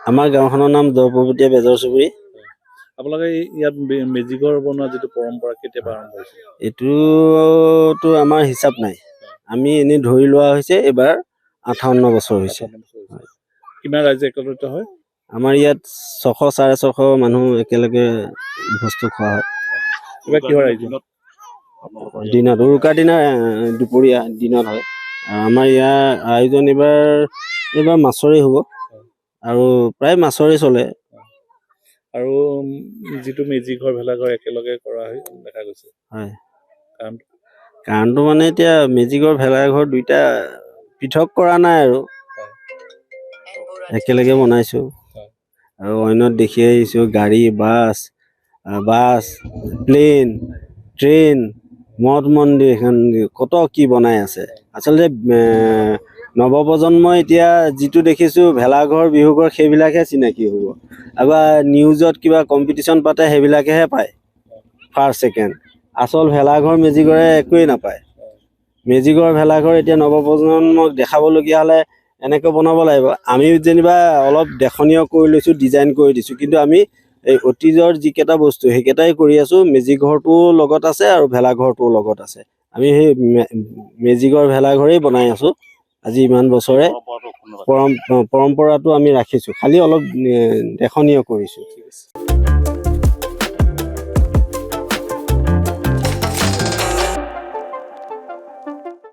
আমাৰ গাঁওখনৰ নাম দৰপৱতীয়া বেজৰ চুবুৰী। আপোনালোকে ইয়াত মেজিঘৰ বনোৱা যিটো পৰম্পৰা কেতিয়াবা আৰম্ভ হৈছে? এইটোতো আমাৰ হিচাপ নাই। আমি এনেই ধৰি লোৱা হৈছে এইবাৰ 58 বছৰ হৈছে। কিমান ৰাইজ একত্ৰিত হয়? আমাৰ ইয়াত 600-650 মানুহ একেলগে বস্তু খোৱা হয়। কিবা কিহৰ আয়োজন? দিনত উৰুকাৰ দিনা দুপৰীয়া দিনত হয়। আমাৰ ইয়াৰ আয়োজন এইবাৰ মাছৰে হ'ব আৰু প্ৰায় মাছৰে চলে। আৰু যিটো মেজিঘৰ ভেলাঘৰ একেলগে কৰা হয় দেখা গৈছে। হয়, কাৰণটো মানে এতিয়া মেজিঘৰ ভেলাঘৰ দুইটা পৃথক কৰা নাই আৰু একেলগে বনাইছো। আৰু অন্যত দেখি আহিছো গাড়ী, বাছ, প্লেন, ট্ৰেইন, মঠ মন্দিৰ কত কি বনাই আছে। আচলতে নৱপ্ৰজন্মই এতিয়া যিটো দেখিছো ভেলাঘৰ বিহুঘৰ সেইবিলাকহে চিনাকি হ'ব। আকৌ নিউজত কিবা কম্পিটিশ্যন পাতে সেইবিলাকেহে পায় ফাৰ্ষ্ট ছেকেণ্ড। আচল ভেলাঘৰ মেজিঘৰে একোৱেই নাপায়। মেজিঘৰ ভেলাঘৰ এতিয়া নৱপ্ৰজন্মক দেখাবলগীয়া হ'লে এনেকৈ বনাব লাগিব। আমি যেনিবা অলপ দেখনীয় কৰি লৈছোঁ, ডিজাইন কৰি দিছোঁ, কিন্তু আমি এই অতীজৰ যিকেইটা বস্তু সেইকেইটাই কৰি আছোঁ। মেজিঘৰটোও লগত আছে আৰু ভেলাঘৰটোও লগত আছে। আমি সেই মেজিঘৰ ভেলাঘৰেই বনাই আছোঁ আজি ইমান বছৰে। পৰম্পৰাটো আমি ৰাখিছোঁ, খালি অলপ দেখনীয় কৰিছোঁ।